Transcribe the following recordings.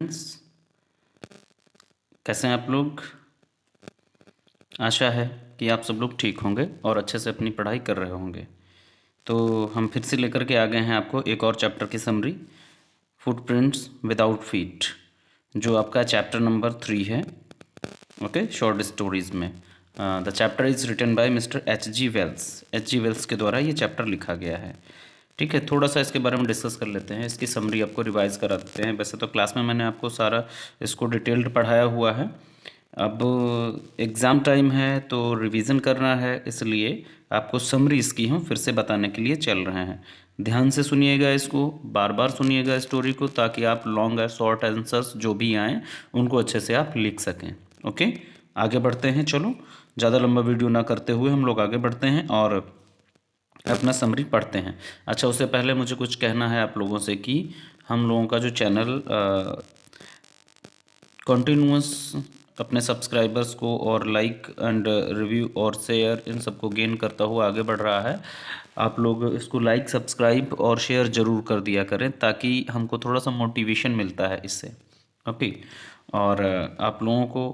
Friends, कैसे हैं आप लोग। आशा है कि आप सब लोग ठीक होंगे और अच्छे से अपनी पढ़ाई कर रहे होंगे। तो हम फिर से लेकर के आ गए हैं आपको एक और चैप्टर की समरी, फुटप्रिंट्स विदाउट फीट, जो आपका चैप्टर नंबर 3 है। ओके, शॉर्ट स्टोरीज़ में the chapter is written by mister H.G. Wells. H.G. Wells के द्वारा ये चैप्टर लिखा गया है। ठीक है, थोड़ा सा इसके बारे में डिस्कस कर लेते हैं, इसकी समरी आपको रिवाइज करा देते हैं। वैसे तो क्लास में मैंने आपको सारा इसको डिटेल्ड पढ़ाया हुआ है। अब एग्ज़ाम टाइम है तो रिवीजन करना है, इसलिए आपको समरी इसकी हम फिर से बताने के लिए चल रहे हैं। ध्यान से सुनिएगा, इसको बार बार सुनिएगा स्टोरी को, ताकि आप लॉन्ग या शॉर्ट आंसर्स जो भी आएँ उनको अच्छे से आप लिख सकें। ओके, आगे बढ़ते हैं। चलो, ज़्यादा लंबा वीडियो ना करते हुए हम लोग आगे बढ़ते हैं और अपना समरी पढ़ते हैं। अच्छा, उससे पहले मुझे कुछ कहना है आप लोगों से कि हम लोगों का जो चैनल कंटिन्यूअस अपने सब्सक्राइबर्स को और लाइक एंड रिव्यू और शेयर इन सबको गेन करता हुआ आगे बढ़ रहा है। आप लोग इसको लाइक, सब्सक्राइब और शेयर ज़रूर कर दिया करें, ताकि हमको थोड़ा सा मोटिवेशन मिलता है इससे। ओके, और आप लोगों को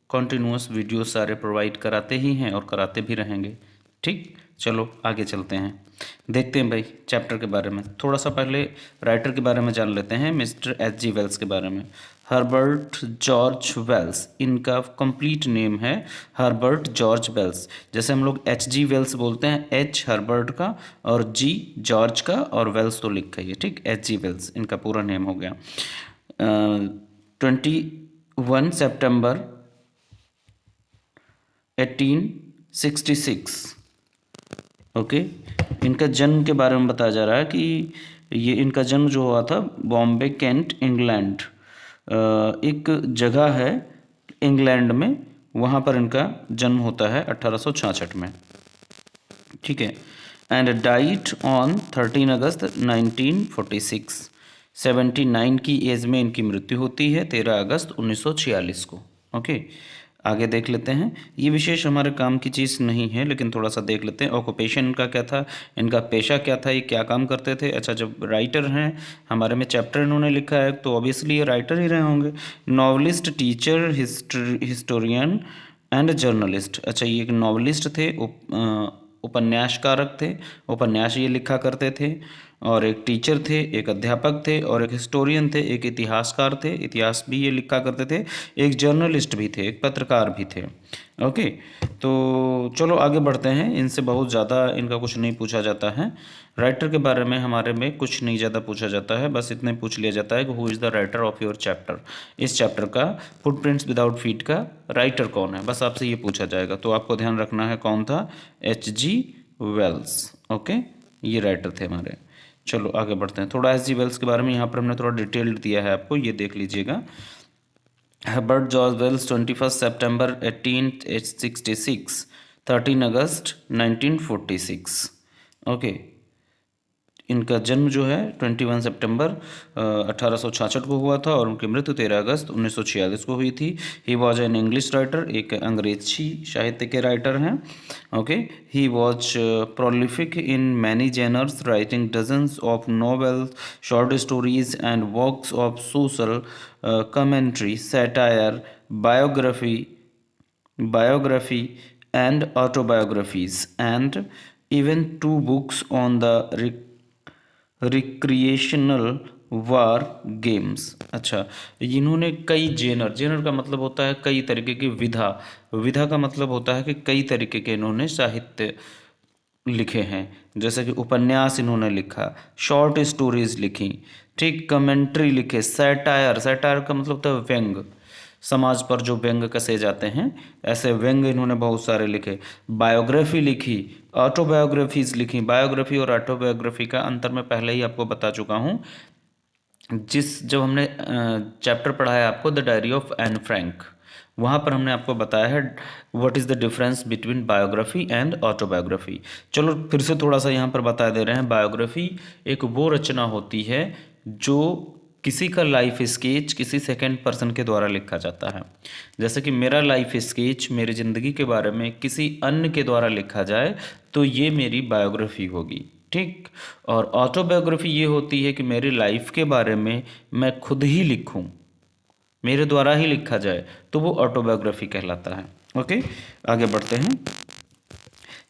कंटिन्यूअस वीडियो सारे प्रोवाइड कराते ही हैं और कराते भी रहेंगे। ठीक, चलो आगे चलते हैं, देखते हैं भाई चैप्टर के बारे में। थोड़ा सा पहले राइटर के बारे में जान लेते हैं, मिस्टर H.G. वेल्स के बारे में। हर्बर्ट जॉर्ज वेल्स, इनका कंप्लीट नेम है हर्बर्ट जॉर्ज वेल्स। जैसे हम लोग H.G. वेल्स बोलते हैं, H हर्बर्ट का और G जॉर्ज का और वेल्स तो लिखा ही है। ठीक, H.G. वेल्स इनका पूरा नेम हो गया। 21 सितंबर 1866। ओके, इनका जन्म के बारे में बताया जा रहा है कि ये इनका जन्म जो हुआ था बॉम्बे कैंट इंग्लैंड, एक जगह है इंग्लैंड में, वहाँ पर इनका जन्म होता है 1866 में। ठीक है, एंड डाइट ऑन 13 अगस्त 1946। 79 की एज में इनकी मृत्यु होती है, 13 अगस्त 1946 को। ओके, आगे देख लेते हैं। ये विशेष हमारे काम की चीज़ नहीं है, लेकिन थोड़ा सा देख लेते हैं। ऑक्यूपेशन इनका क्या था, इनका पेशा क्या था, ये क्या काम करते थे। अच्छा, जब राइटर हैं, हमारे में चैप्टर इन्होंने लिखा है, तो ऑब्वियसली ये राइटर ही रहे होंगे। Novelist, teacher, historian and journalist. अच्छा, ये एक नॉवलिस्ट थे, उपन्यासकारक थे, उपन्यास ये लिखा करते थे, और एक टीचर थे, एक अध्यापक थे, और एक हिस्टोरियन थे, एक इतिहासकार थे, इतिहास भी ये लिखा करते थे, एक जर्नलिस्ट भी थे, एक पत्रकार भी थे। ओके, तो चलो आगे बढ़ते हैं। इनसे बहुत ज़्यादा इनका कुछ नहीं पूछा जाता है। राइटर के बारे में हमारे में कुछ नहीं ज़्यादा पूछा जाता है, बस इतने पूछ लिया जाता है कि who is the writer of your chapter. इस चैप्टर का फुटप्रिंट्स विदाउट फीट का राइटर कौन है, बस आपसे ये पूछा जाएगा। तो आपको ध्यान रखना है कौन था, H.G. वेल्स। ओके, ये राइटर थे हमारे। चलो आगे बढ़ते हैं। थोड़ा H.G. वेल्स के बारे में यहाँ पर हमने थोड़ा डिटेल्ड दिया है आपको, ये देख लीजिएगा। हर्बर्ट जॉर्ज वेल्स 21 सितंबर 1866, 13 अगस्त 1946। ओके, इनका जन्म जो है 21 सितंबर 1866 को हुआ था, और उनकी मृत्यु 13 अगस्त 1946 को हुई थी। He was an English writer, एक अंग्रेजी साहित्य के राइटर हैं। Okay, he was prolific in many genres, writing dozens of novels, short stories and works of social commentary, satire, biography and autobiographies, and even 2 books on the recreational war games. अच्छा, इन्होंने कई Jenner का मतलब होता है कई तरीके की विधा, विधा का मतलब होता है कि कई तरीके के इन्होंने साहित्य लिखे हैं। जैसे कि उपन्यास इन्होंने लिखा, शॉर्ट स्टोरीज लिखी, ठीक, कमेंट्री लिखे, सैटायर, सैटायर का मतलब होता है व्यंग, समाज पर जो व्यंग कसे जाते हैं, ऐसे व्यंग इन्होंने बहुत सारे लिखे। बायोग्राफी लिखी, ऑटोबायोग्राफीज लिखी। बायोग्राफी और ऑटोबायोग्राफी का अंतर मैं पहले ही आपको बता चुका हूँ, जब हमने चैप्टर पढ़ा है आपको the diary of Anne Frank, वहाँ पर हमने आपको बताया है what is the difference between biography and autobiography. चलो फिर से थोड़ा सा यहाँ पर बता दे रहे हैं। बायोग्राफी एक वो रचना होती है जो किसी का लाइफ स्केच किसी सेकंड पर्सन के द्वारा लिखा जाता है। जैसे कि मेरा लाइफ स्केच, मेरी ज़िंदगी के बारे में किसी अन्य के द्वारा लिखा जाए तो ये मेरी बायोग्राफी होगी। ठीक, और ऑटोबायोग्राफी ये होती है कि मेरी लाइफ के बारे में मैं खुद ही लिखूं। मेरे द्वारा ही लिखा जाए तो वो ऑटोबायोग्राफी कहलाता है। ओके, आगे बढ़ते हैं।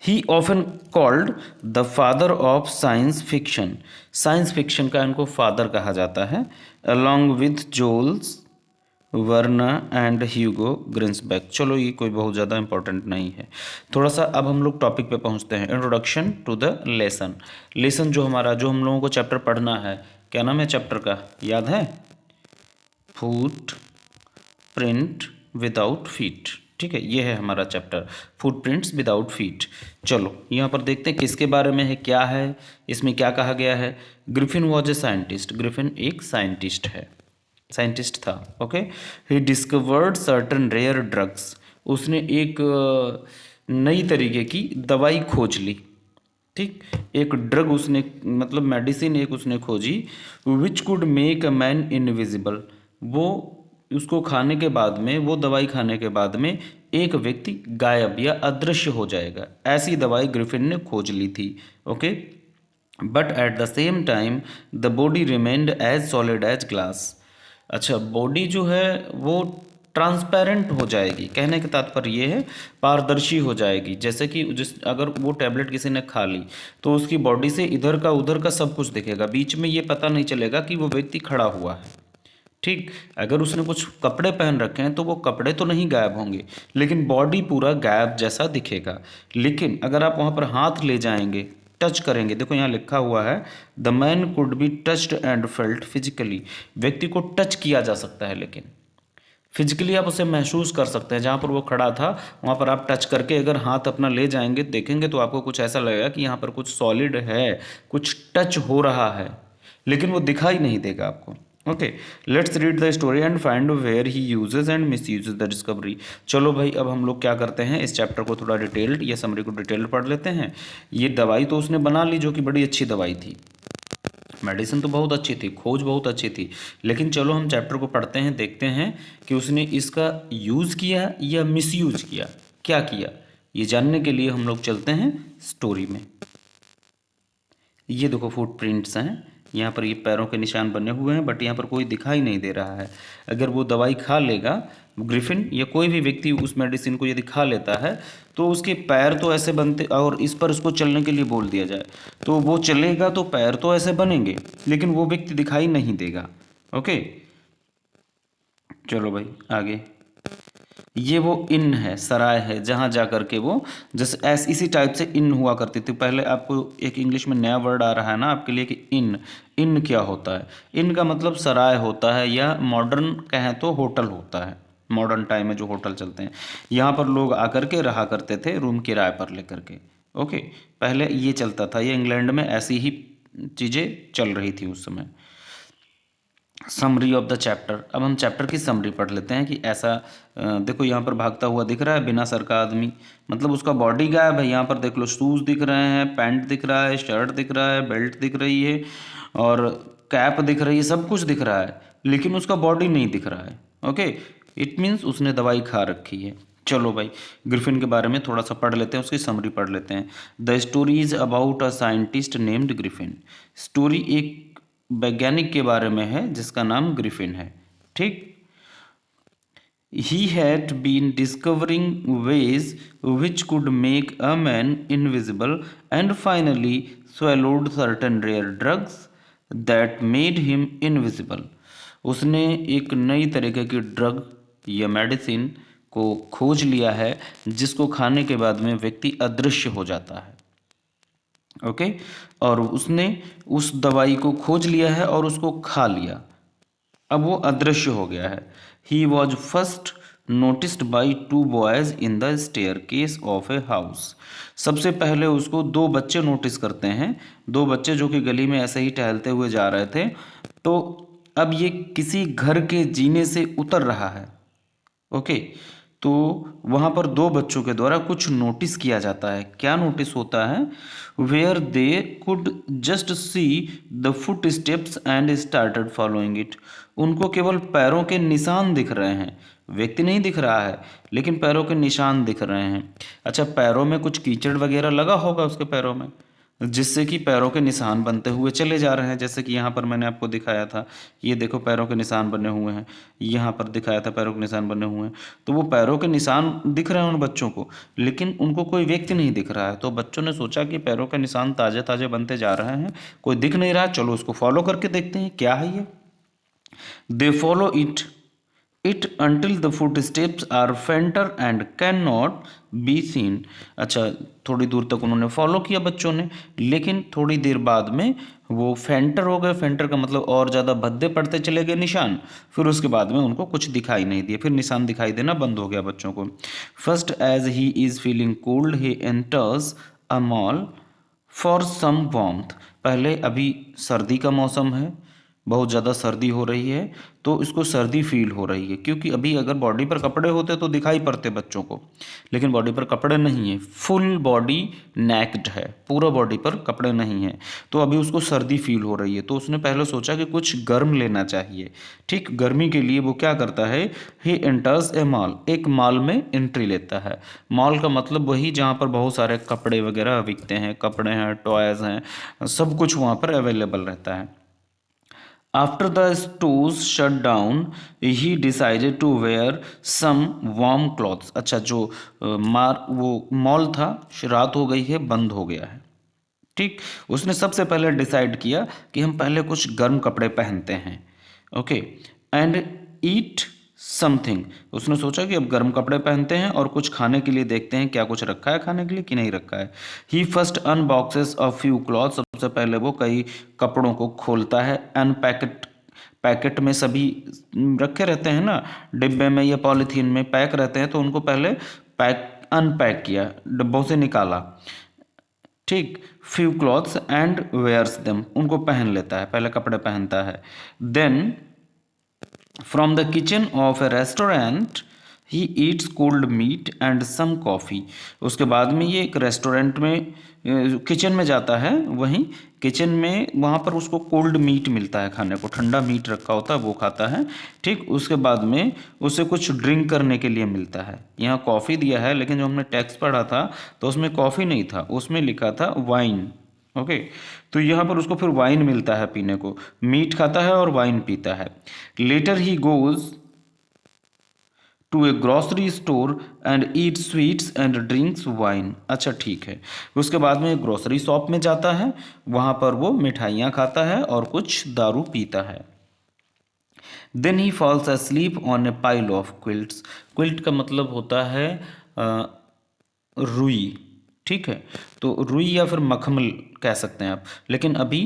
He often called the father of science fiction, science fiction का इनको फादर कहा जाता है, along with Jules Verne and Hugo Gernsback. चलो ये कोई बहुत ज़्यादा इंपॉर्टेंट नहीं है। थोड़ा सा अब हम लोग टॉपिक पे पहुंचते हैं, introduction to the lesson. Lesson जो हमारा, जो हम लोगों को चैप्टर पढ़ना है, क्या नाम है चैप्टर का, याद है? Foot print without feet. ठीक है, ये है हमारा चैप्टर, फुटप्रिंट्स विदाउट फीट। चलो यहाँ पर देखते हैं किसके बारे में है, क्या है इसमें, क्या कहा गया है। Griffin was a scientist, Griffin एक साइंटिस्ट है, साइंटिस्ट था। Okay, he discovered certain rare drugs, उसने एक नई तरीके की दवाई खोज ली। ठीक, एक ड्रग उसने, मतलब मेडिसिन एक उसने खोजी, which could make a man invisible, वो उसको खाने के बाद में, वो दवाई खाने के बाद में एक व्यक्ति गायब या अदृश्य हो जाएगा, ऐसी दवाई ग्रिफिन ने खोज ली थी। Okay, but at the same time the body remained as solid as glass. अच्छा, बॉडी जो है वो ट्रांसपेरेंट हो जाएगी, कहने का तात्पर्य ये है पारदर्शी हो जाएगी। जैसे कि जिस, अगर वो टैबलेट किसी ने खा ली तो उसकी बॉडी से इधर का उधर का सब कुछ दिखेगा, बीच में ये पता नहीं चलेगा कि वो व्यक्ति खड़ा हुआ है। ठीक, अगर उसने कुछ कपड़े पहन रखे हैं तो वो कपड़े तो नहीं गायब होंगे, लेकिन बॉडी पूरा गायब जैसा दिखेगा। लेकिन अगर आप वहाँ पर हाथ ले जाएंगे, टच करेंगे, देखो यहाँ लिखा हुआ है the man could be touched and felt physically, व्यक्ति को टच किया जा सकता है, लेकिन फिजिकली आप उसे महसूस कर सकते हैं। जहाँ पर वो खड़ा था वहाँ पर आप टच करके अगर हाथ अपना ले जाएंगे, देखेंगे तो आपको कुछ ऐसा लगेगा कि यहाँ पर कुछ सॉलिड है, कुछ टच हो रहा है, लेकिन वो दिखाई नहीं देगा आपको। Okay, let's read the story and find where he uses and misuses the discovery. चलो भाई, अब हम लोग क्या करते हैं, इस चैप्टर को थोड़ा डिटेल्ड या समरी को डिटेल्ड पढ़ लेते हैं। ये दवाई तो उसने बना ली, जो कि बड़ी अच्छी दवाई थी, मेडिसिन तो बहुत अच्छी थी, खोज बहुत अच्छी थी, लेकिन चलो हम चैप्टर को पढ़ते हैं, देखते हैं कि उसने इसका यूज़ किया या मिसयूज किया, क्या किया, ये जानने के लिए हम लोग चलते हैं स्टोरी में। ये देखो फुटप्रिंट्स हैं, यहाँ पर ये पैरों के निशान बने हुए हैं, बट यहाँ पर कोई दिखाई नहीं दे रहा है। अगर वो दवाई खा लेगा, ग्रिफिन या कोई भी व्यक्ति उस मेडिसिन को यदि खा लेता है तो उसके पैर तो ऐसे बनते, और इस पर उसको चलने के लिए बोल दिया जाए तो वो चलेगा, तो पैर तो ऐसे बनेंगे, लेकिन वो व्यक्ति दिखाई नहीं देगा। ओके, चलो भाई आगे। ये वो इन है, सराय है, जहाँ जा कर के वो, जैसे ऐसे इसी टाइप से इन हुआ करती थी पहले। आपको एक इंग्लिश में नया वर्ड आ रहा है ना आपके लिए कि इन, इन क्या होता है? इन का मतलब सराय होता है, या मॉडर्न कहें तो होटल होता है, मॉडर्न टाइम में जो होटल चलते हैं, यहाँ पर लोग आकर के रहा करते थे रूम किराए पर लेकर के। ओके, पहले ये चलता था, ये इंग्लैंड में ऐसी ही चीज़ें चल रही थी उस समय। समरी ऑफ द चैप्टर, अब हम चैप्टर की समरी पढ़ लेते हैं कि ऐसा देखो यहाँ पर भागता हुआ दिख रहा है बिना सर का आदमी, मतलब उसका बॉडी गायब है। यहाँ पर देख लो, शूज़ दिख रहे हैं, पैंट दिख रहा है, शर्ट दिख रहा है, बेल्ट दिख रही है और कैप दिख रही है, सब कुछ दिख रहा है, लेकिन उसका बॉडी नहीं दिख रहा है। ओके, इट मीन्स उसने दवाई खा रखी है। चलो भाई, ग्रिफिन के बारे में थोड़ा सा पढ़ लेते हैं, उसकी समरी पढ़ लेते हैं। The story is about a scientist named Griffin, story एक वैज्ञानिक के बारे में है जिसका नाम ग्रिफिन है। ठीक, he had been discovering ways which could make a man invisible and finally swallowed certain rare drugs that made him invisible। उसने एक नई तरीके की ड्रग या मेडिसिन को खोज लिया है जिसको खाने के बाद में व्यक्ति अदृश्य हो जाता है। ओके, और उसने उस दवाई को खोज लिया है और उसको खा लिया, अब वो अदृश्य हो गया है। He was first noticed by 2 boys in the staircase of a house. सबसे पहले उसको 2 बच्चे नोटिस करते हैं, 2 बच्चे जो कि गली में ऐसे ही टहलते हुए जा रहे थे। तो अब ये किसी घर के जीने से उतर रहा है। ओके, तो वहाँ पर 2 बच्चों के द्वारा कुछ नोटिस किया जाता है। क्या नोटिस होता है? Where they could just see the footsteps and started following it. उनको केवल पैरों के निशान दिख रहे हैं, व्यक्ति नहीं दिख रहा है, लेकिन पैरों के निशान दिख रहे हैं। अच्छा, पैरों में कुछ कीचड़ वगैरह लगा होगा उसके पैरों में, जिससे कि पैरों के निशान बनते हुए चले जा रहे हैं। जैसे कि यहाँ पर मैंने आपको दिखाया था, ये देखो पैरों के निशान बने हुए हैं, यहाँ पर दिखाया था पैरों के निशान बने हुए हैं। तो वो पैरों के निशान दिख रहे हैं उन बच्चों को, लेकिन उनको कोई व्यक्ति नहीं दिख रहा है। तो बच्चों ने सोचा कि पैरों के निशान ताजे ताजे बनते जा रहे हैं, कोई दिख नहीं रहा, चलो उसको फॉलो करके देखते हैं क्या है ये। They follow it until the footsteps are fainter and cannot be seen। अच्छा, थोड़ी दूर तक उन्होंने फॉलो किया बच्चों ने, लेकिन थोड़ी देर बाद में वो फेंटर हो गए। फेंटर का मतलब और ज़्यादा भद्दे पड़ते चले गए निशान। फिर उसके बाद में उनको कुछ दिखाई नहीं दिए, फिर निशान दिखाई देना बंद हो गया बच्चों को। First as he is feeling cold he enters a mall for some warmth. पहले अभी सर्दी का मौसम है, बहुत ज़्यादा सर्दी हो रही है, तो इसको सर्दी फील हो रही है। क्योंकि अभी अगर बॉडी पर कपड़े होते तो दिखाई पड़ते बच्चों को, लेकिन बॉडी पर कपड़े नहीं है, फुल बॉडी नेक्ड है, पूरा बॉडी पर कपड़े नहीं है, तो अभी उसको सर्दी फील हो रही है। तो उसने पहले सोचा कि कुछ गर्म लेना चाहिए। ठीक, गर्मी के लिए वो क्या करता है, ही एंटर्स ए मॉल, एक मॉल में एंट्री लेता है। मॉल का मतलब वही जहाँ पर बहुत सारे कपड़े वगैरह बिकते हैं, कपड़े हैं, टॉयज़ हैं, सब कुछ वहाँ पर अवेलेबल रहता है। After the stores shut down, he decided to wear some warm clothes। अच्छा, जो वो मॉल था, रात हो गई है, बंद हो गया है। ठीक, उसने सबसे पहले डिसाइड किया कि हम पहले कुछ गर्म कपड़े पहनते हैं। Okay, and eat something. उसने सोचा कि अब गर्म कपड़े पहनते हैं और कुछ खाने के लिए देखते हैं क्या कुछ रखा है खाने के लिए कि नहीं रखा है। ही फर्स्ट अनबॉक्सेस अ फ्यू क्लॉथ। सबसे पहले वो कई कपड़ों को खोलता है। अनपैकेट, पैकेट में सभी रखे रहते हैं ना, डिब्बे में या पॉलीथीन में पैक रहते हैं, तो उनको पहले अनपैक किया, डिब्बों से निकाला। ठीक, few clothes and wears them, उनको पहन लेता है, पहले कपड़े पहनता है। Then from the kitchen of a restaurant he eats cold meat and some coffee. उसके बाद में ये एक रेस्टोरेंट में, किचन में जाता है, वहीं किचन में वहाँ पर उसको कोल्ड मीट मिलता है खाने को, ठंडा मीट रखा होता है वो खाता है। ठीक, उसके बाद में उसे कुछ ड्रिंक करने के लिए मिलता है। यहाँ कॉफ़ी दिया है, लेकिन जो हमने टेक्स्ट पढ़ा था तो उसमें कॉफ़ी नहीं था, उसमें लिखा था वाइन। ओके, तो यहाँ पर उसको फिर वाइन मिलता है पीने को, मीट खाता है और वाइन पीता है। Later he goes to a grocery store and eat sweets and drinks wine. अच्छा, ठीक है, उसके बाद में ग्रॉसरी शॉप में जाता है, वहाँ पर वो मिठाइयाँ खाता है और कुछ दारू पीता है। Then he falls asleep on a pile of quilts. Quilt का मतलब होता है रुई। ठीक है, तो रुई या फिर मखमल कह सकते हैं आप। लेकिन अभी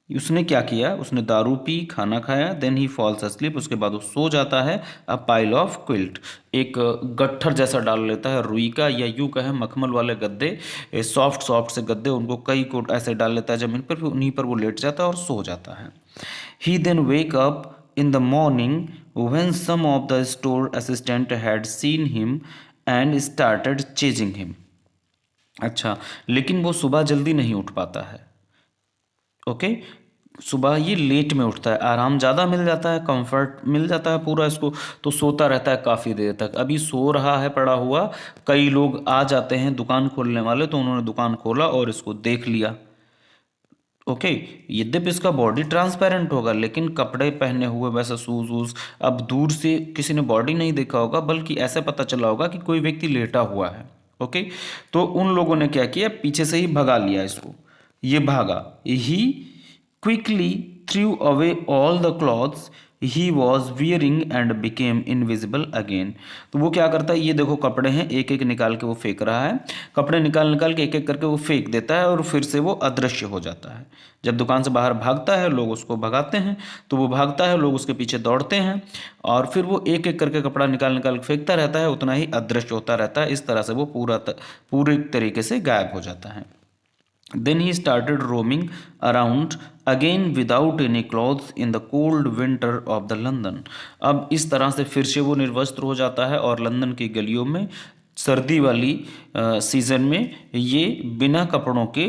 उसने क्या किया, उसने दारू पी, खाना खाया, देन ही फॉल्स asleep, उसके बाद वो सो जाता है। अ पाइल ऑफ क्विल्ट, एक गट्ठर जैसा डाल लेता है रुई का, या यूँ कहें मखमल वाले गद्दे, सॉफ्ट सॉफ्ट से गद्दे, उनको कई कोट ऐसे डाल लेता है ज़मीन पर, फिर उन्हीं पर वो लेट जाता है और सो जाता है। He then wake up in the morning when some of the store assistant had seen him and started chasing him। अच्छा, लेकिन वो सुबह जल्दी नहीं उठ पाता है। ओके, सुबह ये लेट में उठता है, आराम ज़्यादा मिल जाता है, कंफर्ट मिल जाता है पूरा इसको, तो सोता रहता है काफ़ी देर तक। अभी सो रहा है पड़ा हुआ, कई लोग आ जाते हैं दुकान खोलने वाले, तो उन्होंने दुकान खोला और इसको देख लिया। ओके, यद्यपि इसका बॉडी ट्रांसपेरेंट होगा, लेकिन कपड़े पहने हुए वैसा शूज वूज, अब दूर से किसी ने बॉडी नहीं देखा होगा, बल्कि ऐसे पता चला होगा कि कोई व्यक्ति लेटा हुआ है। ओके, तो उन लोगों ने क्या किया, पीछे से ही भगा लिया इसको, ये भागा। He quickly threw away all the clothes he was wearing and became invisible again. तो वो क्या करता है, ये देखो कपड़े हैं, एक एक निकाल के वो फेंक रहा है, कपड़े निकाल निकाल के एक एक करके वो फेंक देता है और फिर से वो अदृश्य हो जाता है। जब दुकान से बाहर भागता है, लोग उसको भगाते हैं, तो वो भागता है, लोग उसके पीछे दौड़ते हैं, और फिर वो एक एक करके कपड़ा निकाल निकाल के फेंकता रहता है, उतना ही अदृश्य होता रहता है। इस तरह से वो पूरे तरीके से गायब हो जाता है। Then he started roaming around again without any clothes in the cold winter of the London। अब इस तरह से फिर से वो निर्वस्त्र हो जाता है और लंदन की गलियों में सर्दी वाली सीजन में ये बिना कपड़ों के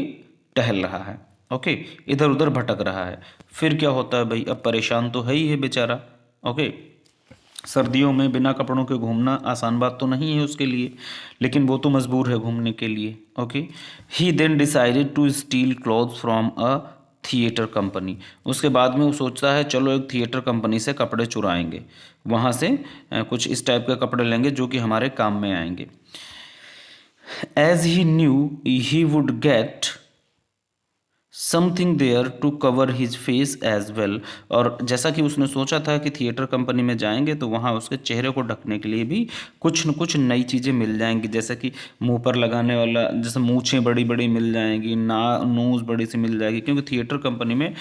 टहल रहा है। ओके, इधर उधर भटक रहा है। फिर क्या होता है भाई, अब परेशान तो है ही है बेचारा। ओके, सर्दियों में बिना कपड़ों के घूमना आसान बात तो नहीं है उसके लिए, लेकिन वो तो मजबूर है घूमने के लिए। Okay. He then decided to steal clothes from a theatre company. उसके बाद में वो सोचता है चलो एक थिएटर कंपनी से कपड़े चुराएंगे, वहाँ से कुछ इस टाइप के कपड़े लेंगे जो कि हमारे काम में आएंगे। As he knew he would get something there to cover his face as well. और जैसा कि उसने सोचा था कि थिएटर कंपनी में जाएंगे तो वहाँ उसके चेहरे को ढकने के लिए भी कुछ न कुछ नई चीज़ें मिल जाएंगी, जैसे कि मुंह पर लगाने वाला, जैसे मूछें बड़ी बड़ी मिल जाएंगी, नोज़ बड़ी सी मिल जाएगी, क्योंकि थिएटर कंपनी में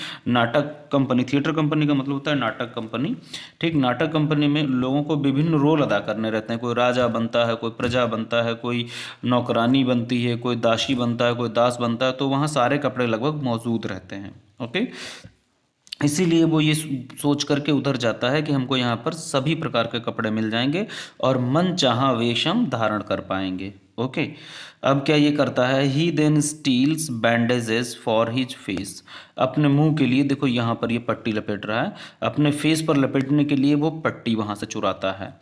थिएटर कंपनी का मतलब होता है नाटक कंपनी। ठीक, नाटक कंपनी में लोगों को विभिन्न रोल अदा करने रहते हैं। कोई राजा बनता है, कोई प्रजा बनता है, कोई नौकरानी बनती है, कोई दासी बनता है, कोई दास बनता है, तो वहाँ सारे कपड़े लगभग मौजूद रहते हैं। ओके। इसीलिए वो ये सोच करके उधर जाता है कि हमको यहाँ पर सभी प्रकार के कपड़े मिल जाएंगे और मन चाहा वेश हम धारण कर पाएंगे। ओके। अब क्या ये करता है, he then steals bandages for his face. अपने मुंह के लिए, देखो यहाँ पर ये पट्टी लपेट रहा है, अपने फेस पर लपेटने के लिए वो पट्टी वहाँ से चुराता है।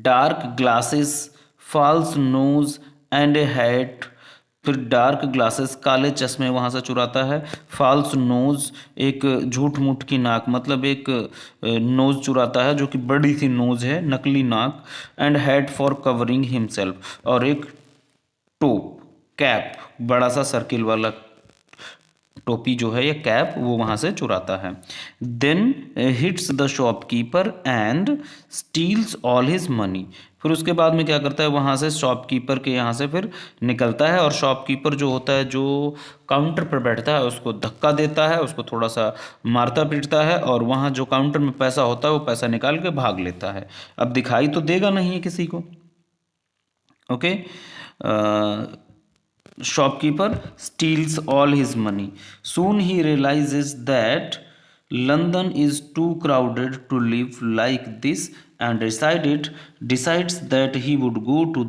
Dark glasses, false nose and a hat. फिर डार्क ग्लासेस, काले चश्मे वहाँ से चुराता है। फॉल्स नोज, एक झूठ मूठ की नाक, मतलब एक नोज चुराता है जो कि बड़ी सी नोज है, नकली नाक। And head for covering himself, और एक टोप, कैप, बड़ा सा सर्किल वाला टोपी जो है या कैप, वो वहाँ से चुराता है। Then hits the shopkeeper and steals all his money. फिर उसके बाद में क्या करता है, वहाँ से शॉपकीपर के यहाँ से फिर निकलता है, और शॉपकीपर जो होता है, जो काउंटर पर बैठता है, उसको धक्का देता है, उसको थोड़ा सा मारता पीटता है, और वहाँ जो काउंटर में पैसा होता है वो पैसा निकाल के भाग लेता है। अब दिखाई तो देगा नहीं है किसी को। Okay. Shopkeeper steals all his money. Soon he realizes that London is too crowded to live like this, and decides that he would go to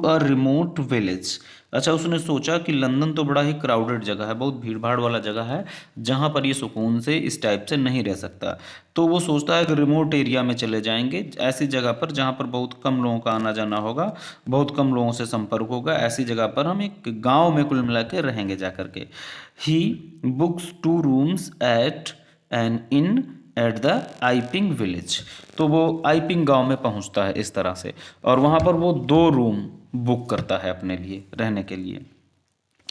a remote village. अच्छा, उसने सोचा कि लंदन तो बड़ा ही क्राउडेड जगह है, बहुत भीड़ भाड़ वाला जगह है, जहाँ पर ये सुकून से इस टाइप से नहीं रह सकता। तो वो सोचता है कि रिमोट एरिया में चले जाएंगे, ऐसी जगह पर जहाँ पर बहुत कम लोगों का आना जाना होगा, बहुत कम लोगों से संपर्क होगा, ऐसी जगह पर हम एक गांव में कुल मिला के रहेंगे जा करके। He books 2 rooms at an inn at the Iping village. तो वो आइपिंग गांव में पहुंचता है इस तरह से, और वहाँ पर वो 2 रूम बुक करता है अपने लिए रहने के लिए।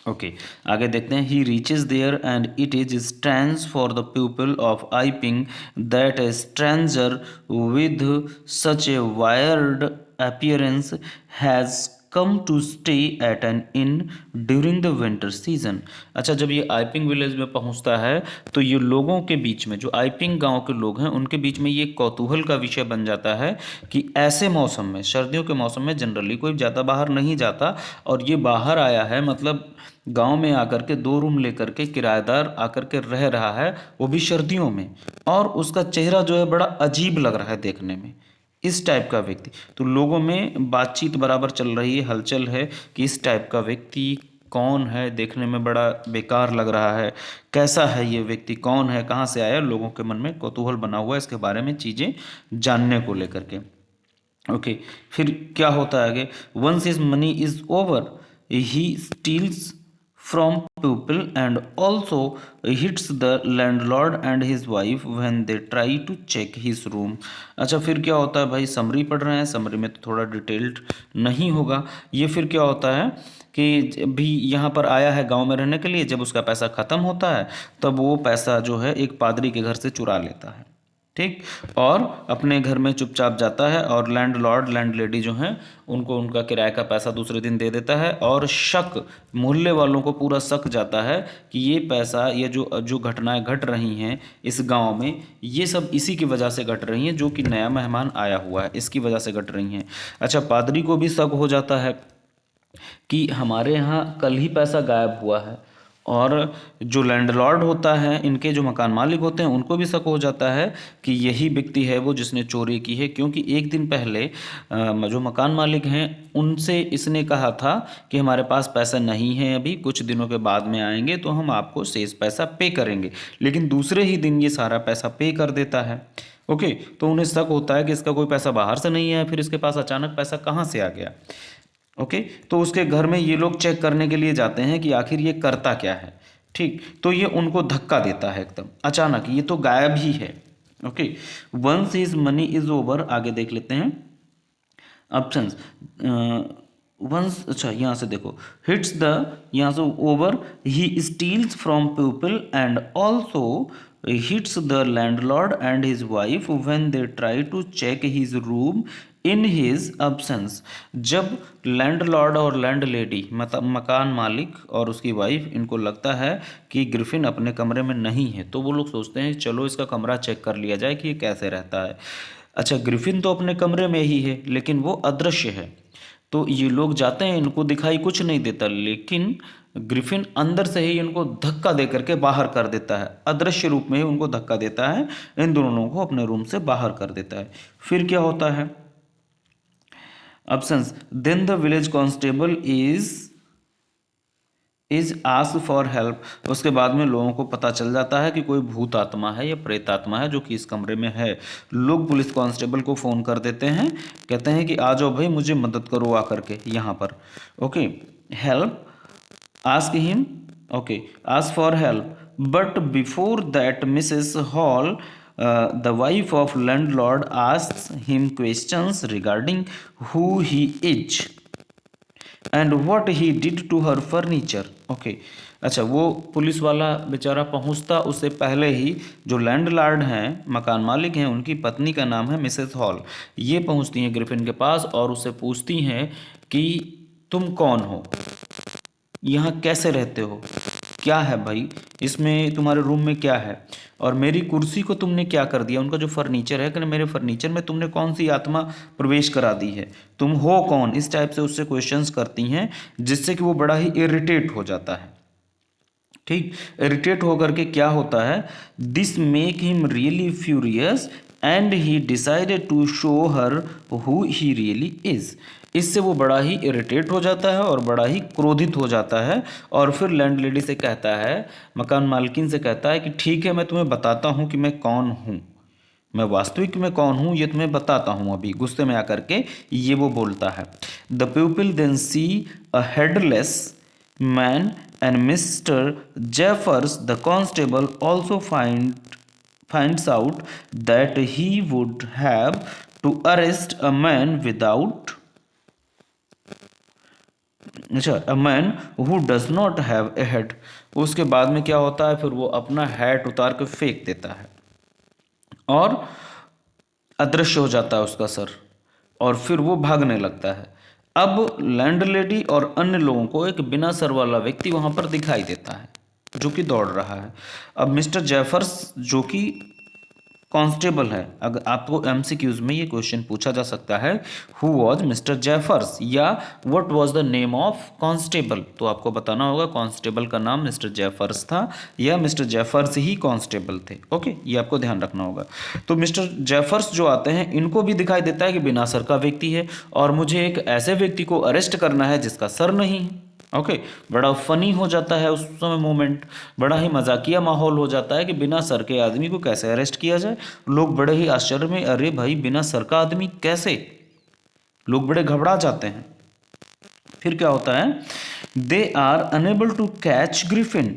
ओके, आगे देखते हैं। He reaches there and it is strange for the people of Iping that a stranger with such a weird appearance has come to stay at an inn during the winter season। अच्छा, जब ये आइपिंग village में पहुंचता है तो ये लोगों के बीच में, जो आइपिंग गांव के लोग हैं, उनके बीच में ये कौतूहल का विषय बन जाता है कि ऐसे मौसम में, सर्दियों के मौसम में जनरली कोई ज़्यादा बाहर नहीं जाता, और ये बाहर आया है, मतलब गांव में आकर के 2 रूम लेकर के किराएदार आकर के रह रहा है, वो भी सर्दियों में, और उसका चेहरा जो है बड़ा अजीब लग रहा है देखने में, इस टाइप का व्यक्ति। तो लोगों में बातचीत बराबर चल रही है, हलचल है कि इस टाइप का व्यक्ति कौन है, देखने में बड़ा बेकार लग रहा है, कैसा है ये व्यक्ति, कौन है, कहाँ से आया, लोगों के मन में कौतूहल बना हुआ है इसके बारे में चीज़ें जानने को लेकर के। ओके, फिर क्या होता है आगे। Once his money is over he steals from people and also hits the landlord and his wife when they try to check his room। अच्छा, फिर क्या होता है भाई, समरी पढ़ रहे हैं, समरी में तो थोड़ा डिटेल्ड नहीं होगा। ये फिर क्या होता है कि भी यहाँ पर आया है गांव में रहने के लिए, जब उसका पैसा ख़त्म होता है तब वो पैसा जो है एक पादरी के घर से चुरा लेता है। ठीक, और अपने घर में चुपचाप जाता है, और लैंडलॉर्ड लैंडलेडी जो हैं उनको उनका किराए का पैसा दूसरे दिन दे देता है, और शक, मोहल्ले वालों को पूरा शक जाता है कि ये पैसा, ये जो जो घटनाएं घट रही हैं इस गांव में, ये सब इसी की वजह से घट रही हैं, जो कि नया मेहमान आया हुआ है इसकी वजह से घट रही हैं। अच्छा, पादरी को भी शक हो जाता है कि हमारे यहाँ कल ही पैसा गायब हुआ है, और जो लैंडलॉर्ड होता है, इनके जो मकान मालिक होते हैं, उनको भी शक हो जाता है कि यही व्यक्ति है वो जिसने चोरी की है, क्योंकि एक दिन पहले जो मकान मालिक हैं उनसे इसने कहा था कि हमारे पास पैसा नहीं है, अभी कुछ दिनों के बाद में आएंगे तो हम आपको शेष पैसा पे करेंगे, लेकिन दूसरे ही दिन ये सारा पैसा पे कर देता है। ओके, तो उन्हें शक होता है कि इसका कोई पैसा बाहर से नहीं है, फिर इसके पास अचानक पैसा कहाँ से आ गया। ओके, तो उसके घर में ये लोग चेक करने के लिए जाते हैं कि आखिर ये करता क्या है। ठीक, तो ये उनको धक्का देता है एकदम अचानक, ये तो गायब ही है। Okay, once his money is over, आगे देख लेते हैं ऑप्शंस। वंस, अच्छा यहाँ से देखो, हिट्स द, यहाँ से over, he steals from people and also hits the landlord and his wife when they try to check his room in his absence। जब लैंडलॉर्ड और लैंड लेडी मतलब मकान मालिक और उसकी वाइफ, इनको लगता है कि ग्रिफिन अपने कमरे में नहीं है, तो वो लोग सोचते हैं चलो इसका कमरा चेक कर लिया जाए कि ये कैसे रहता है। अच्छा, ग्रिफिन तो अपने कमरे में ही है लेकिन वो अदृश्य है, तो ये लोग जाते हैं, इनको दिखाई कुछ नहीं देता, लेकिन ग्रिफिन अंदर से ही इनको धक्का दे करके बाहर कर देता है, अदृश्य रूप में ही उनको धक्का देता है, इन दोनों को अपने रूम से बाहर कर देता है। फिर क्या होता है, options, then the village constable is ask for help. उसके बाद में लोगों को पता चल जाता है कि कोई भूत आत्मा है या प्रेत आत्मा है जो कि इस कमरे में है। लोग पुलिस कांस्टेबल को फ़ोन कर देते हैं, कहते हैं कि आ जाओ भाई, मुझे मदद करो आकर के यहाँ पर। Okay, help, ask him, okay, ask for help, but before that Mrs. Hall, the wife of landlord, asks him questions regarding who he is and what he did to her furniture। okay, अच्छा, वो police वाला बेचारा पहुंचता उससे पहले ही जो landlord हैं, मकान मालिक हैं, उनकी पत्नी का नाम है मिसेस हॉल, ये पहुंचती हैं ग्रिफिन के पास और उससे पूछती हैं कि तुम कौन हो, यहाँ कैसे रहते हो, क्या है भाई इसमें, तुम्हारे रूम में क्या है, और मेरी कुर्सी को तुमने क्या कर दिया, उनका जो फर्नीचर है कि मेरे फर्नीचर में तुमने कौन सी आत्मा प्रवेश करा दी है, तुम हो कौन, इस टाइप से उससे क्वेश्चंस करती हैं, जिससे कि वो बड़ा ही इरिटेट हो जाता है। ठीक, इरिटेट होकर के क्या होता है, this make him really furious and he decided to show her who he really is. इससे वो बड़ा ही इरिटेट हो जाता है और बड़ा ही क्रोधित हो जाता है, और फिर लैंडलेडी से कहता है, मकान मालकिन से कहता है कि ठीक है, मैं तुम्हें बताता हूँ कि मैं कौन हूँ, मैं वास्तविक में कौन हूँ ये तुम्हें बताता हूँ अभी। गुस्से में आकर के ये वो बोलता है। The people then see a headless man and mister Jeffers the constable also finds out that he would have to arrest a man without, अच्छा, a man who does not have a head। उसके बाद में क्या होता है, फिर वो अपना हैट उतार के फेंक देता है और अदृश्य हो जाता है उसका सर, और फिर वो भागने लगता है। अब लैंडलेडी और अन्य लोगों को एक बिना सर वाला व्यक्ति वहां पर दिखाई देता है जो कि दौड़ रहा है। अब मिस्टर जेफर्स जो कि कांस्टेबल है, अगर आपको एमसीक्यूज में ये क्वेश्चन पूछा जा सकता है, हु वॉज मिस्टर जेफर्स या what was the name of constable, तो आपको बताना होगा कांस्टेबल का नाम मिस्टर जेफर्स था या मिस्टर जेफर्स ही कांस्टेबल थे। ओके, ये आपको ध्यान रखना होगा। तो मिस्टर जेफर्स जो आते हैं, इनको भी दिखाई देता है कि बिना सर का व्यक्ति है और मुझे एक ऐसे व्यक्ति को अरेस्ट करना है जिसका सर नहीं है। ओके, बड़ा फनी हो जाता है उस समय मोमेंट, बड़ा ही मजाकिया माहौल हो जाता है कि बिना सर के आदमी को कैसे अरेस्ट किया जाए। लोग बड़े ही आश्चर्य में, अरे भाई बिना सर का आदमी कैसे, लोग बड़े घबरा जाते हैं। फिर क्या होता है, they are unable to catch Griffin.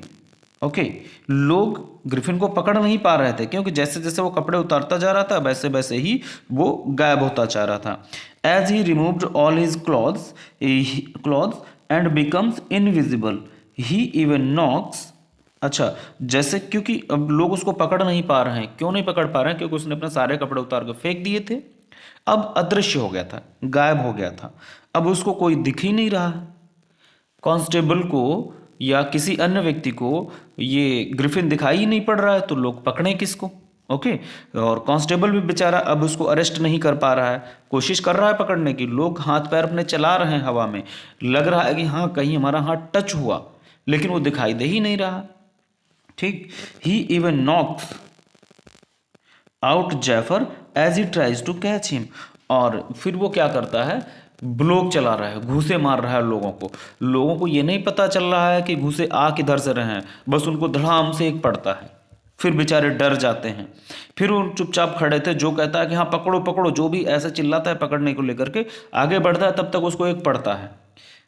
Okay, लोग ग्रिफिन को पकड़ नहीं पा रहे थे क्योंकि जैसे जैसे वो कपड़े उतारता जा रहा था वैसे वैसे ही वो गायब होता जा रहा था। As he removed all his clothes and becomes invisible, he even knocks. अच्छा, जैसे क्योंकि अब लोग उसको पकड़ नहीं पा रहे हैं, क्यों नहीं पकड़ पा रहे हैं, क्योंकि उसने अपने सारे कपड़े उतार के फेंक दिए थे, अब अदृश्य हो गया था, गायब हो गया था, अब उसको कोई दिख ही नहीं रहा है। कांस्टेबल को या किसी अन्य व्यक्ति को ये ग्रिफिन दिखाई ही नहीं पड़ रहा है, तो लोग पकड़े किसको। ओके, और कांस्टेबल भी बेचारा अब उसको अरेस्ट नहीं कर पा रहा है, कोशिश कर रहा है पकड़ने की, लोग हाथ पैर अपने चला रहे हैं हवा में, लग रहा है कि हाँ कहीं हमारा हाथ टच हुआ, लेकिन वो दिखाई दे ही नहीं रहा। ठीक, he even knocks out Jaffers as he tries to catch him, और फिर वो क्या करता है, ब्लॉक चला रहा है, घूसे मार रहा है लोगों को ये नहीं पता चल रहा है कि घूसे आ किधर से रहे हैं, बस उनको धड़ाम से एक पड़ता है। फिर बेचारे डर जाते हैं। फिर वो चुपचाप खड़े थे। जो कहता है कि हाँ पकड़ो पकड़ो, जो भी ऐसे चिल्लाता है पकड़ने को लेकर के आगे बढ़ता है, तब तक उसको एक पड़ता है,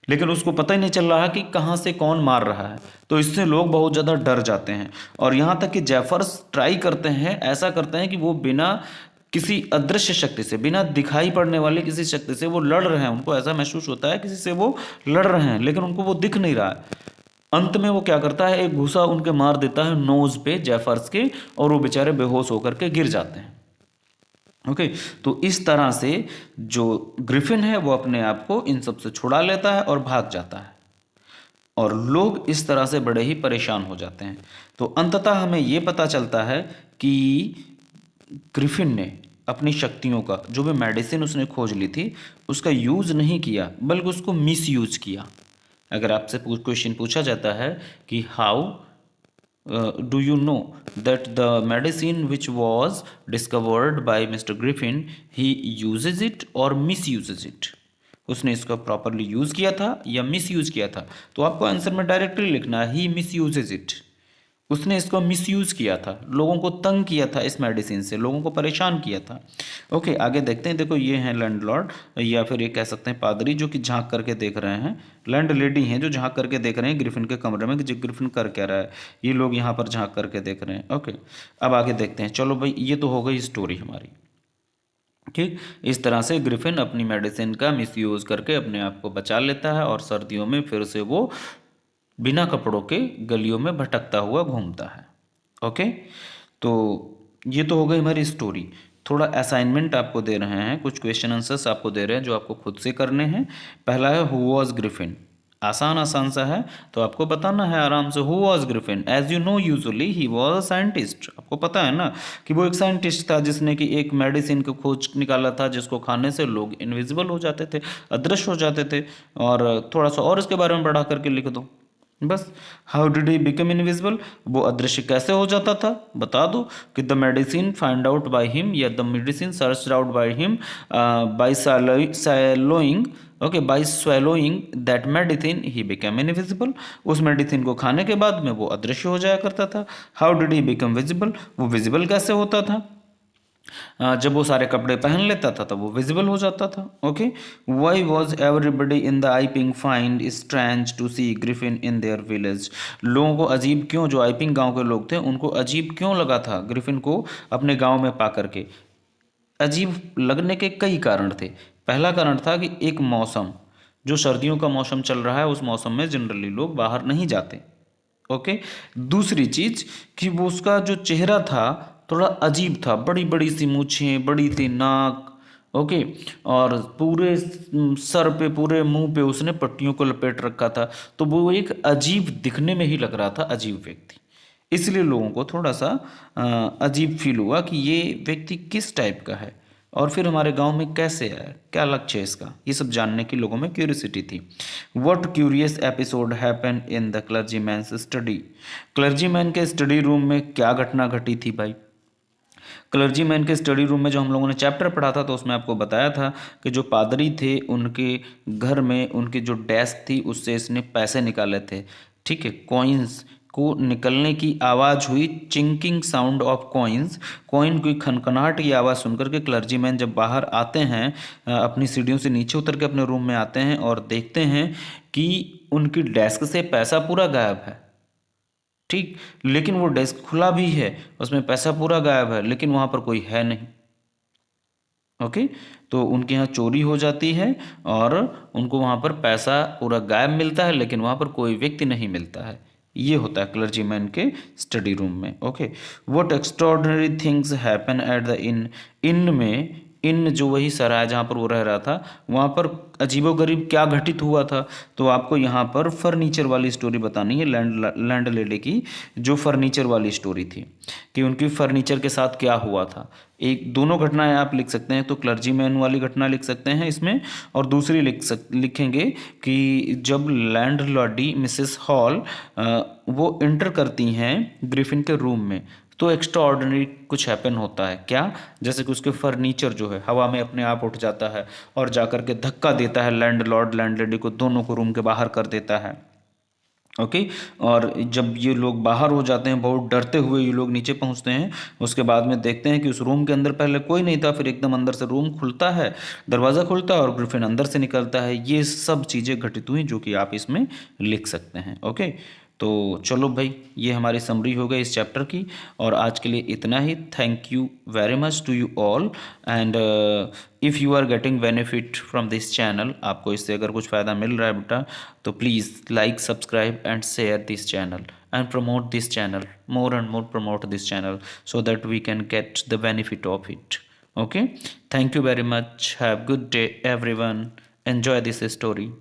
लेकिन उसको पता ही नहीं चल रहा कि कहाँ से कौन मार रहा है। तो इससे लोग बहुत ज़्यादा डर जाते हैं। और यहाँ तक कि जेफर्स ट्राई करते हैं, ऐसा करते हैं कि वो बिना किसी अदृश्य शक्ति से, बिना दिखाई पड़ने वाली किसी शक्ति से वो लड़ रहे हैं। उनको ऐसा महसूस होता है किसी से वो लड़ रहे हैं, लेकिन उनको वो दिख नहीं रहा है। अंत में वो क्या करता है, एक घुसा उनके मार देता है नोज पे जेफर्स के, और वो बेचारे बेहोश होकर के गिर जाते हैं। ओके, तो इस तरह से जो ग्रिफिन है वो अपने आप को इन सब से छुड़ा लेता है और भाग जाता है, और लोग इस तरह से बड़े ही परेशान हो जाते हैं। तो अंततः हमें ये पता चलता है कि ग्रिफिन ने अपनी शक्तियों का, जो भी मेडिसिन उसने खोज ली थी, उसका यूज़ नहीं किया, बल्कि उसको मिस यूज किया। अगर आपसे क्वेश्चन पूछा जाता है कि how do you know that the medicine which was discovered by Mr. Griffin, he uses it or misuses it, उसने इसका प्रॉपरली यूज़ किया था या मिस यूज़ किया था, तो आपको आंसर में डायरेक्टली लिखना है ही मिस यूजेज इट। उसने इसको मिसयूज़ किया था, लोगों को तंग किया था, इस मेडिसिन से लोगों को परेशान किया था। ओके, आगे देखते हैं। देखो ये हैं लैंडलॉर्ड, या फिर ये कह सकते हैं पादरी, जो कि झांक करके देख रहे हैं। लैंड लेडी हैं जो झांक करके देख रहे हैं ग्रिफिन के कमरे में कि ग्रिफिन कर क्या रहा है। ये लोग यहाँ पर झांक करके देख रहे हैं। ओके, अब आगे देखते हैं। चलो भाई, ये तो हो गई स्टोरी हमारी। ठीक, इस तरह से ग्रिफिन अपनी मेडिसिन का मिसयूज़ करके अपने आप को बचा लेता है, और सर्दियों में फिर से वो बिना कपड़ों के गलियों में भटकता हुआ घूमता है। ओके, तो ये तो हो गई हमारी स्टोरी। थोड़ा असाइनमेंट आपको दे रहे हैं, कुछ क्वेश्चन आंसर्स आपको दे रहे हैं जो आपको खुद से करने हैं। पहला है हु वॉज ग्रिफिन। आसान आसान सा है, तो आपको बताना है आराम से। Who was Griffin? As you know usually he was a scientist. आपको पता है ना कि वो एक साइंटिस्ट था जिसने कि एक मेडिसिन को खोज निकाला था जिसको खाने से लोग इनविजिबल हो जाते थे, अदृश्य हो जाते थे। और थोड़ा सा और इसके बारे में बढ़ा करके लिख दो बस। How did he become invisible? वो अदृश्य कैसे हो जाता था, बता दो कि the medicine find out by him, या the medicine search out by him by swallowing, okay, by swallowing that medicine he become invisible. उस मेडिसिन को खाने के बाद में वो अदृश्य हो जाया करता था। How did he become visible? वो विजिबल कैसे होता था? जब वो सारे कपड़े पहन लेता था तब वो विजिबल हो जाता था। Okay, why was everybody in the Iping find strange to see Griffin in their village? लोगों को अजीब क्यों, जो आईपिंग गांव के लोग थे उनको अजीब क्यों लगा था ग्रिफिन को अपने गांव में पा करके? अजीब लगने के कई कारण थे। पहला कारण था कि एक मौसम, जो सर्दियों का मौसम चल रहा है, उस मौसम में जनरली लोग बाहर नहीं जाते। ओके, दूसरी चीज कि वो उसका जो चेहरा था थोड़ा अजीब था, बड़ी बड़ी सी मूछें, बड़ी सी नाक। ओके, और पूरे सर पे, पूरे मुंह पे उसने पट्टियों को लपेट रखा था, तो वो एक अजीब दिखने में ही लग रहा था, अजीब व्यक्ति। इसलिए लोगों को थोड़ा सा अजीब फील हुआ कि ये व्यक्ति किस टाइप का है, और फिर हमारे गांव में कैसे आया, क्या लक्ष्य है इसका, ये सब जानने की लोगों में क्यूरियोसिटी थी। What curious episode happen in the clergyman's study? Clergyman के स्टडी रूम में क्या घटना घटी थी भाई? क्लर्जीमैन के स्टडी रूम में जो हम लोगों ने चैप्टर पढ़ा था, तो उसमें आपको बताया था कि जो पादरी थे उनके घर में उनकी जो डेस्क थी उससे इसने पैसे निकाले थे। ठीक है, कॉइन्स को निकलने की आवाज़ हुई, चिंकिंग साउंड ऑफ कॉइन्स, कॉइन की खनखनाहट की आवाज़ सुनकर के क्लर्जीमैन जब बाहर आते हैं, अपनी सीढ़ियों से नीचे उतर के अपने रूम में आते हैं और देखते हैं कि उनकी डेस्क से पैसा पूरा गायब है। ठीक, लेकिन वो डेस्क खुला भी है, उसमें पैसा पूरा गायब है, लेकिन वहाँ पर कोई है नहीं। ओके, तो उनके यहाँ चोरी हो जाती है और उनको वहाँ पर पैसा पूरा गायब मिलता है, लेकिन वहाँ पर कोई व्यक्ति नहीं मिलता है। ये होता है क्लर्जीमैन के स्टडी रूम में। Okay, what extraordinary things happen at the inn? Inn में, इन जो वही सराय जहाँ पर वो रह रहा था, वहाँ पर अजीबोगरीब क्या घटित हुआ था? तो आपको यहाँ पर फर्नीचर वाली स्टोरी बतानी है, लैंड लेडी की जो फर्नीचर वाली स्टोरी थी, कि उनकी फर्नीचर के साथ क्या हुआ था। एक, दोनों घटनाएं आप लिख सकते हैं, तो क्लर्जीमैन वाली घटना लिख सकते हैं इसमें, और दूसरी लिखेंगे कि जब लैंड लॉर्डी मिसेस हॉल वो एंटर करती हैं ग्रिफिन के रूम में, तो एक्स्ट्रा ऑर्डिनरी कुछ हैपन होता है। क्या? जैसे कि उसके फर्नीचर जो है हवा में अपने आप उठ जाता है और जाकर के धक्का देता है लैंड लॉर्ड लैंड लेडी को, दोनों को रूम के बाहर कर देता है। ओके। और जब ये लोग बाहर हो जाते हैं, बहुत डरते हुए ये लोग नीचे पहुंचते हैं। उसके बाद में देखते हैं कि उस रूम के अंदर पहले कोई नहीं था, फिर एकदम अंदर से रूम खुलता है, दरवाज़ा खुलता है और ग्रिफिन अंदर से निकलता है। ये सब चीज़ें घटित हुई जो कि आप इसमें लिख सकते हैं। ओके, तो चलो भाई, ये हमारी समरी हो गई इस चैप्टर की, और आज के लिए इतना ही। Thank you very much to you all. And if you are getting benefit from this channel, आपको इससे अगर कुछ फ़ायदा मिल रहा है बेटा, तो please like, subscribe and share this channel and promote this channel more and more, promote this channel so that we can get the benefit of it. Okay, thank you very much. Have good day everyone. Enjoy this story.